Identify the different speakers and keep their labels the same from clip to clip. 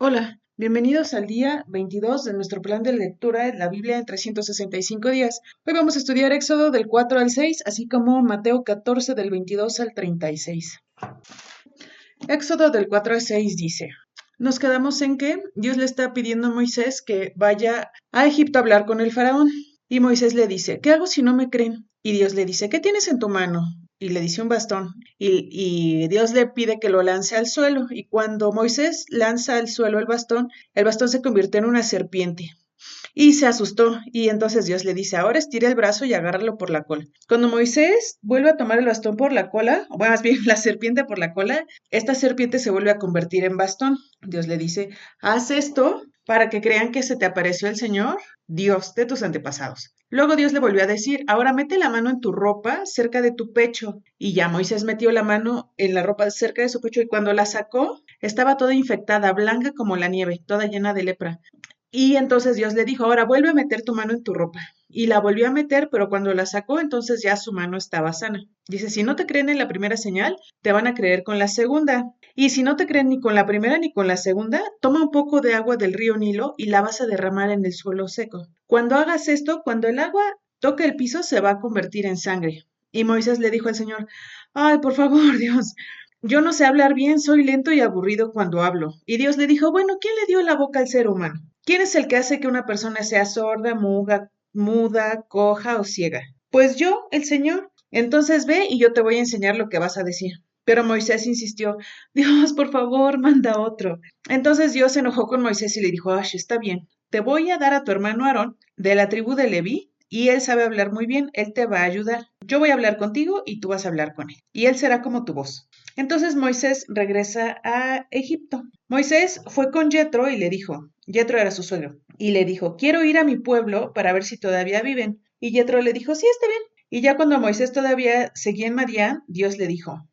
Speaker 1: Hola, bienvenidos al día 22 de nuestro plan de lectura de la Biblia en 365 días. Hoy vamos a estudiar Éxodo del 4 al 6, así como Mateo 14 del 22 al 36. Éxodo del 4 al 6 dice, nos quedamos en que Dios le está pidiendo a Moisés que vaya a Egipto a hablar con el faraón. Y Moisés le dice, ¿qué hago si no me creen? Y Dios le dice, ¿qué tienes en tu mano? Y le dice un bastón. Y Dios le pide que lo lance al suelo. Y cuando Moisés lanza al suelo el bastón se convierte en una serpiente. Y se asustó, y entonces Dios le dice, ahora estira el brazo y agárralo por la cola. Cuando Moisés vuelve a tomar el bastón por la cola, o más bien la serpiente por la cola, esta serpiente se vuelve a convertir en bastón. Dios le dice, haz esto para que crean que se te apareció el Señor, Dios de tus antepasados. Luego Dios le volvió a decir, ahora mete la mano en tu ropa cerca de tu pecho. Y ya Moisés metió la mano en la ropa cerca de su pecho y cuando la sacó, estaba toda infectada, blanca como la nieve, toda llena de lepra. Y entonces Dios le dijo, ahora vuelve a meter tu mano en tu ropa. Y la volvió a meter, pero cuando la sacó, entonces ya su mano estaba sana. Dice, si no te creen en la primera señal, te van a creer con la segunda. Y si no te creen ni con la primera ni con la segunda, toma un poco de agua del río Nilo y la vas a derramar en el suelo seco. Cuando hagas esto, cuando el agua toque el piso, se va a convertir en sangre. Y Moisés le dijo al Señor, ay, por favor, Dios, yo no sé hablar bien, soy lento y aburrido cuando hablo. Y Dios le dijo, bueno, ¿quién le dio la boca al ser humano? ¿Quién es el que hace que una persona sea sorda, muda, coja o ciega? Pues yo, el Señor. Entonces ve y yo te voy a enseñar lo que vas a decir. Pero Moisés insistió, Dios, por favor, manda otro. Entonces Dios se enojó con Moisés y le dijo, Ash, está bien, te voy a dar a tu hermano Aarón de la tribu de Leví y él sabe hablar muy bien, él te va a ayudar. Yo voy a hablar contigo y tú vas a hablar con él. Y él será como tu voz. Entonces Moisés regresa a Egipto. Moisés fue con Jetro y le dijo, Jetro era su suegro, y le dijo, quiero ir a mi pueblo para ver si todavía viven. Y Jetro le dijo, sí, está bien. Y ya cuando Moisés todavía seguía en Madián, Dios le dijo,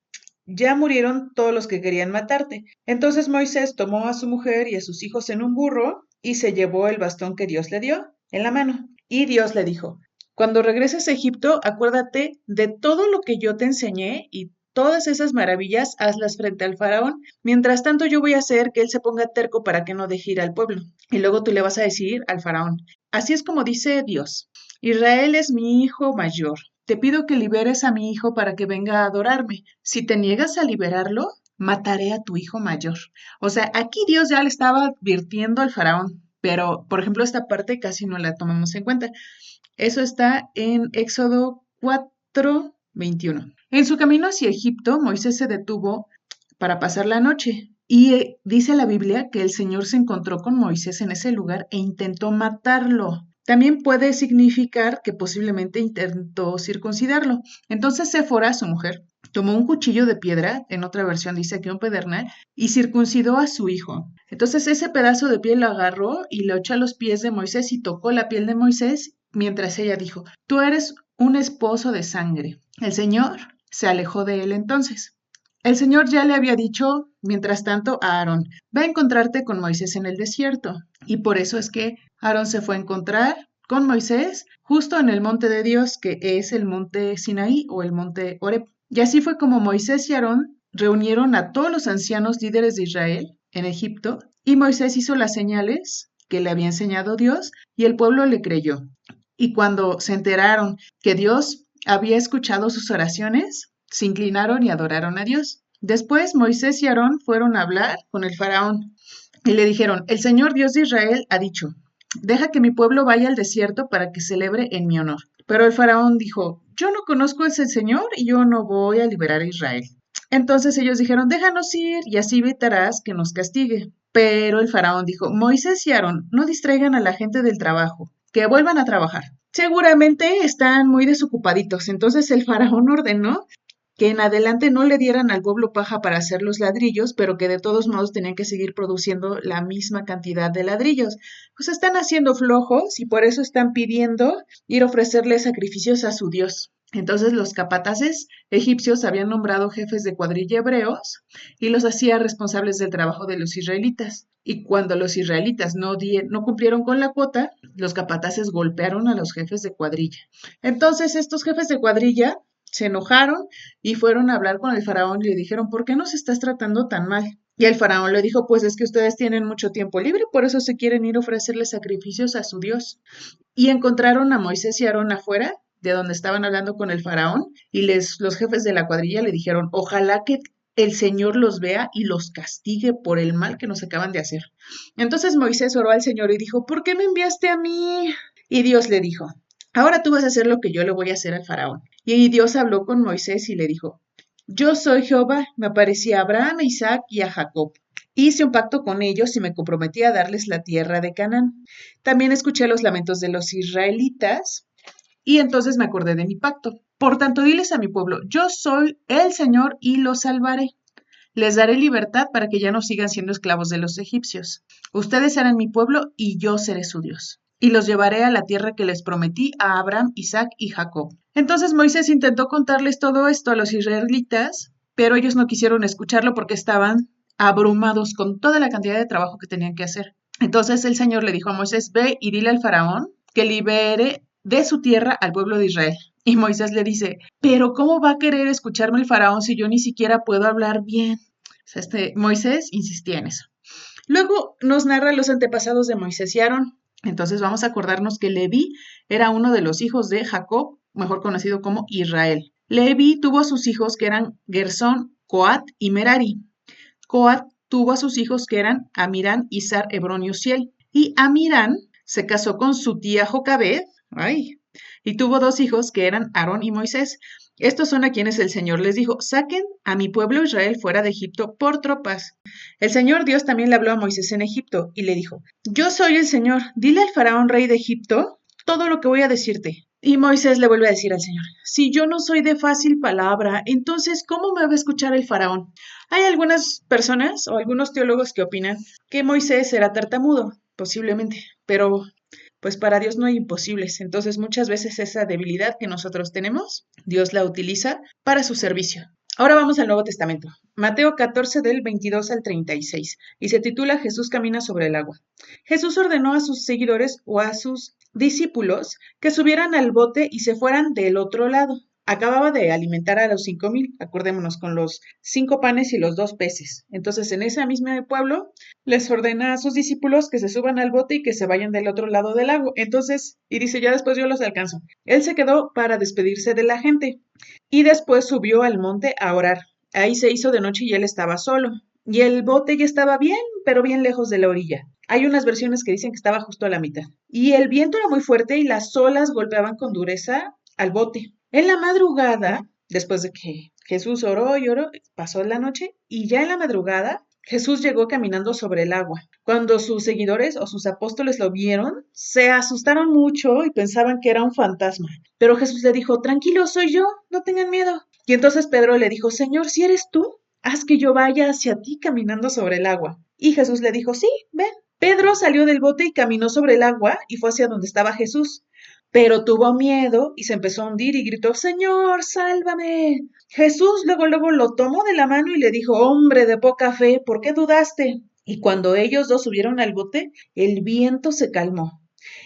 Speaker 1: ya murieron todos los que querían matarte. Entonces Moisés tomó a su mujer y a sus hijos en un burro y se llevó el bastón que Dios le dio en la mano. Y Dios le dijo, cuando regreses a Egipto, acuérdate de todo lo que yo te enseñé y todas esas maravillas hazlas frente al faraón. Mientras tanto yo voy a hacer que él se ponga terco para que no deje ir al pueblo. Y luego tú le vas a decir al faraón, así es como dice Dios, Israel es mi hijo mayor. Te pido que liberes a mi hijo para que venga a adorarme. Si te niegas a liberarlo, mataré a tu hijo mayor. O sea, aquí Dios ya le estaba advirtiendo al faraón, pero por ejemplo esta parte casi no la tomamos en cuenta. Eso está en Éxodo 4:21. En su camino hacia Egipto, Moisés se detuvo para pasar la noche. Y dice la Biblia que el Señor se encontró con Moisés en ese lugar e intentó matarlo. También puede significar que posiblemente intentó circuncidarlo. Entonces Séfora, su mujer, tomó un cuchillo de piedra, en otra versión dice que un pedernal, y circuncidó a su hijo. Entonces ese pedazo de piel lo agarró y lo echó a los pies de Moisés y tocó la piel de Moisés mientras ella dijo, tú eres un esposo de sangre. El Señor se alejó de él entonces. El Señor ya le había dicho, mientras tanto, a Aarón, va a encontrarte con Moisés en el desierto. Y por eso es que Aarón se fue a encontrar con Moisés justo en el monte de Dios, que es el monte Sinaí o el monte Horeb. Y así fue como Moisés y Aarón reunieron a todos los ancianos líderes de Israel en Egipto, y Moisés hizo las señales que le había enseñado Dios, y el pueblo le creyó. Y cuando se enteraron que Dios había escuchado sus oraciones, se inclinaron y adoraron a Dios. Después Moisés y Aarón fueron a hablar con el faraón y le dijeron, el Señor Dios de Israel ha dicho, deja que mi pueblo vaya al desierto para que celebre en mi honor. Pero el faraón dijo, yo no conozco a ese Señor y yo no voy a liberar a Israel. Entonces ellos dijeron, déjanos ir y así evitarás que nos castigue. Pero el faraón dijo, Moisés y Aarón, no distraigan a la gente del trabajo, que vuelvan a trabajar. Seguramente están muy desocupaditos. Entonces el faraón ordenó que en adelante no le dieran al pueblo paja para hacer los ladrillos, pero que de todos modos tenían que seguir produciendo la misma cantidad de ladrillos. Pues están haciendo flojos y por eso están pidiendo ir a ofrecerle sacrificios a su Dios. Entonces los capataces egipcios habían nombrado jefes de cuadrilla hebreos y los hacía responsables del trabajo de los israelitas. Y cuando los israelitas no cumplieron con la cuota, los capataces golpearon a los jefes de cuadrilla. Entonces estos jefes de cuadrilla se enojaron y fueron a hablar con el faraón y le dijeron, ¿por qué nos estás tratando tan mal? Y el faraón le dijo, pues es que ustedes tienen mucho tiempo libre, por eso se quieren ir a ofrecerle sacrificios a su Dios. Y encontraron a Moisés y a Aarón afuera, de donde estaban hablando con el faraón, y los jefes de la cuadrilla le dijeron, ojalá que el Señor los vea y los castigue por el mal que nos acaban de hacer. Entonces Moisés oró al Señor y dijo, ¿por qué me enviaste a mí? Y Dios le dijo, ahora tú vas a hacer lo que yo le voy a hacer al faraón. Y Dios habló con Moisés y le dijo, yo soy Jehová, me aparecí a Abraham, a Isaac y a Jacob. Hice un pacto con ellos y me comprometí a darles la tierra de Canaán. También escuché los lamentos de los israelitas y entonces me acordé de mi pacto. Por tanto, diles a mi pueblo, yo soy el Señor y los salvaré. Les daré libertad para que ya no sigan siendo esclavos de los egipcios. Ustedes serán mi pueblo y yo seré su Dios. Y los llevaré a la tierra que les prometí a Abraham, Isaac y Jacob. Entonces Moisés intentó contarles todo esto a los israelitas, pero ellos no quisieron escucharlo porque estaban abrumados con toda la cantidad de trabajo que tenían que hacer. Entonces el Señor le dijo a Moisés, ve y dile al faraón que libere de su tierra al pueblo de Israel. Y Moisés le dice, pero ¿cómo va a querer escucharme el faraón si yo ni siquiera puedo hablar bien? O sea, Moisés insistía en eso. Luego nos narra los antepasados de Moisés y Aarón. Entonces vamos a acordarnos que Leví era uno de los hijos de Jacob, mejor conocido como Israel. Leví tuvo a sus hijos que eran Gersón, Coat y Merari. Coat tuvo a sus hijos que eran Amirán, Izar, Hebrón y Uziel. Y Amirán se casó con su tía Jocabed, y tuvo dos hijos que eran Aarón y Moisés. Estos son a quienes el Señor les dijo, saquen a mi pueblo Israel fuera de Egipto por tropas. El Señor Dios también le habló a Moisés en Egipto y le dijo, yo soy el Señor, dile al faraón rey de Egipto todo lo que voy a decirte. Y Moisés le vuelve a decir al Señor, si yo no soy de fácil palabra, entonces ¿cómo me va a escuchar el faraón? Hay algunas personas o algunos teólogos que opinan que Moisés era tartamudo, posiblemente, pero pues para Dios no hay imposibles. Entonces muchas veces esa debilidad que nosotros tenemos, Dios la utiliza para su servicio. Ahora vamos al Nuevo Testamento. Mateo 14 del 22 al 36 y se titula Jesús camina sobre el agua. Jesús ordenó a sus seguidores o a sus discípulos que subieran al bote y se fueran del otro lado. Acababa de alimentar a los 5,000, acordémonos, con los 5 panes y los 2 peces. Entonces, en ese mismo pueblo, les ordena a sus discípulos que se suban al bote y que se vayan del otro lado del lago. Entonces, y dice, ya después yo los alcanzo. Él se quedó para despedirse de la gente y después subió al monte a orar. Ahí se hizo de noche y él estaba solo. Y el bote ya estaba bien, pero bien lejos de la orilla. Hay unas versiones que dicen que estaba justo a la mitad. Y el viento era muy fuerte y las olas golpeaban con dureza al bote. En la madrugada, después de que Jesús oró y oró, pasó la noche y ya en la madrugada Jesús llegó caminando sobre el agua. Cuando sus seguidores o sus apóstoles lo vieron, se asustaron mucho y pensaban que era un fantasma. Pero Jesús le dijo, tranquilo, soy yo, no tengan miedo. Y entonces Pedro le dijo, Señor, si eres tú, haz que yo vaya hacia ti caminando sobre el agua. Y Jesús le dijo, sí, ven. Pedro salió del bote y caminó sobre el agua y fue hacia donde estaba Jesús. Pero tuvo miedo y se empezó a hundir y gritó, Señor, sálvame. Jesús luego lo tomó de la mano y le dijo, hombre de poca fe, ¿por qué dudaste? Y cuando ellos dos subieron al bote, el viento se calmó.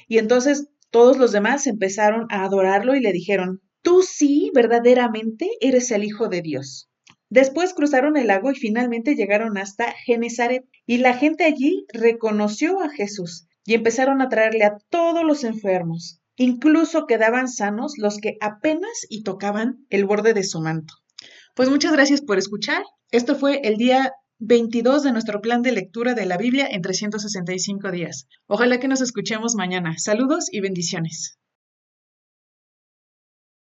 Speaker 1: Y entonces todos los demás empezaron a adorarlo y le dijeron, tú sí, verdaderamente eres el Hijo de Dios. Después cruzaron el lago y finalmente llegaron hasta Genezaret. Y la gente allí reconoció a Jesús y empezaron a traerle a todos los enfermos. Incluso quedaban sanos los que apenas y tocaban el borde de su manto. Pues muchas gracias por escuchar. Esto fue el día 22 de nuestro plan de lectura de la Biblia en 365 días. Ojalá que nos escuchemos mañana. Saludos y bendiciones.